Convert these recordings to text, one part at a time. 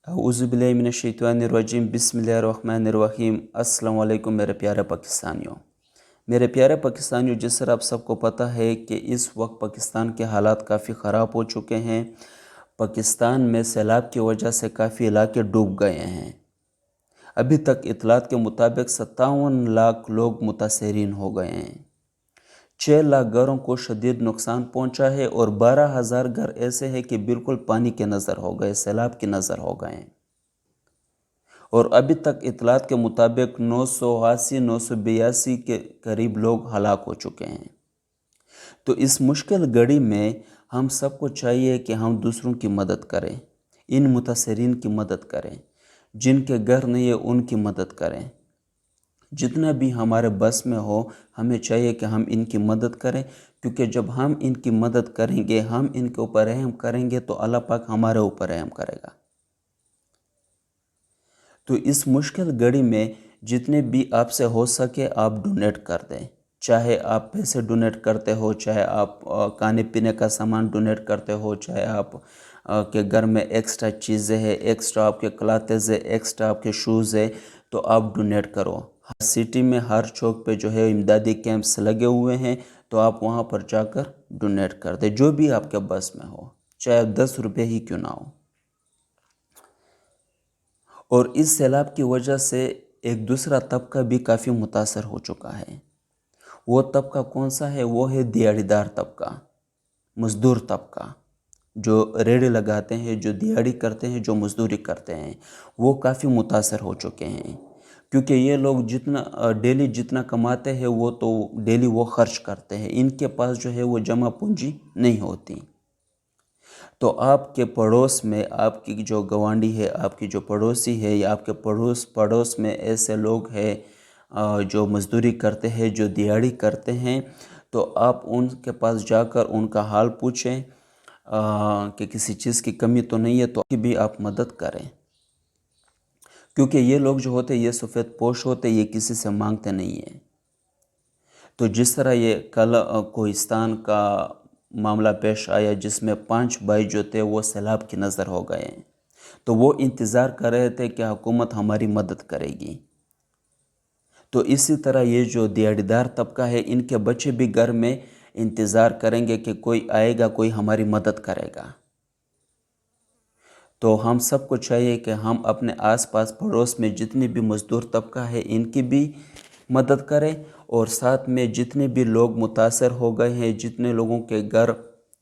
औज़ुबिल्लाहिमिनश्शैतानिर्रजीम बिस्मिल्लाहिर्रहमानिर्रहीम। अस्सलाम वालेकुम मेरे प्यारे पाकिस्तानियों। जिस तरह आप सबको पता है कि इस वक्त पाकिस्तान के हालात काफ़ी ख़राब हो चुके हैं। पाकिस्तान में सैलाब की वजह से काफ़ी इलाके डूब गए हैं। अभी तक इतलात के मुताबिक 57 लाख लोग मुतासरीन हो गए हैं। 6 लाख घरों को शदीद नुकसान पहुंचा है और 12,000 घर ऐसे हैं कि बिल्कुल पानी के नज़र हो गए, सैलाब की नज़र हो गए हैं। और अभी तक इतलात के मुताबिक 982 के करीब लोग हलाक हो चुके हैं। तो इस मुश्किल घड़ी में हम सबको चाहिए कि हम दूसरों की मदद करें, इन मुतासरीन की मदद करें, जिनके घर नहीं है उनकी मदद करें। जितना भी हमारे बस में हो हमें चाहिए कि हम इनकी मदद करें, क्योंकि जब हम इनकी मदद करेंगे, हम इनके ऊपर रहम करेंगे तो अल्लाह पाक हमारे ऊपर रहम करेगा। तो इस मुश्किल घड़ी में जितने भी आपसे हो सके आप डोनेट कर दें। चाहे आप पैसे डोनेट करते हो, चाहे आप खाने पीने का सामान डोनेट करते हो, चाहे आप के घर में एक्स्ट्रा चीज़ें हैं, एक्स्ट्रा आपके क्लॉथ्स है, एक्स्ट्रा आपके शूज़ है, तो आप डोनेट करो। हर सिटी में हर चौक पे जो है इमदादी कैंप्स लगे हुए हैं, तो आप वहाँ पर जाकर डोनेट कर दें, जो भी आपके बस में हो, चाहे 10 रुपये ही क्यों ना हो। और इस सैलाब की वजह से एक दूसरा तबका भी काफ़ी मुतासर हो चुका है। वो तबका कौन सा है? वो है दिहाड़ीदार तबका, मज़दूर तबका, जो रेड़े लगाते हैं, जो दिहाड़ी करते हैं, जो मज़दूरी करते हैं, वो काफ़ी मुतासर हो चुके हैं। क्योंकि ये लोग जितना डेली जितना कमाते हैं वो तो डेली वो खर्च करते हैं, इनके पास जो है वो जमा पूंजी नहीं होती। तो आपके पड़ोस में आपकी जो गवांडी है, आपकी जो पड़ोसी है, या आपके पड़ोस में ऐसे लोग हैं जो मज़दूरी करते हैं, जो दिहाड़ी करते हैं, तो आप उनके पास जाकर उनका हाल पूछें कि किसी चीज़ की कमी तो नहीं है, तो भी आप मदद करें। क्योंकि ये लोग जो होते हैं ये सफ़ेद पोश होते, ये किसी से मांगते नहीं है। तो जिस तरह ये कल कोहिस्तान का मामला पेश आया जिसमें 5 भाई जो थे वो सैलाब की नज़र हो गए, तो वो इंतज़ार कर रहे थे कि हुकूमत हमारी मदद करेगी। तो इसी तरह ये जो दिहाड़ीदार तबका है, इनके बच्चे भी घर में इंतज़ार करेंगे कि कोई आएगा, कोई हमारी मदद करेगा। तो हम सबको चाहिए कि हम अपने आसपास पड़ोस में जितनी भी मज़दूर तबका है इनकी भी मदद करें, और साथ में जितने भी लोग मुतासर हो गए हैं, जितने लोगों के घर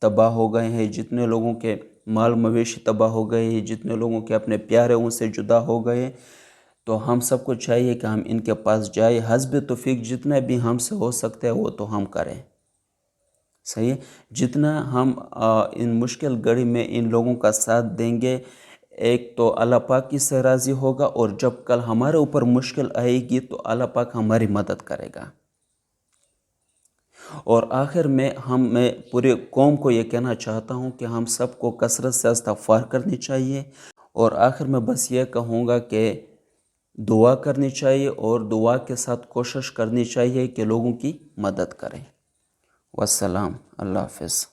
तबाह हो गए हैं, जितने लोगों के माल मवेशी तबाह हो गए हैं, जितने लोगों के अपने प्यारे उनसे जुदा हो गए, तो हम सबको चाहिए कि हम इनके पास जाए, हस्ब तौफीक जितना भी हमसे हो सकता है वो तो हम करें। सही है, जितना हम इन मुश्किल घड़ी में इन लोगों का साथ देंगे, एक तो अल्लाह पाक की से राज़ी होगा, और जब कल हमारे ऊपर मुश्किल आएगी तो अल्लाह पाक हमारी मदद करेगा। और आखिर में मैं पूरे कौम को ये कहना चाहता हूँ कि हम सबको कसरत से इस्तग़फ़ार करनी चाहिए, और आखिर में बस ये कहूँगा कि दुआ करनी चाहिए, और दुआ के साथ कोशिश करनी चाहिए कि लोगों की मदद करें। वस्सलाम, अल्लाह हाफ़िज़।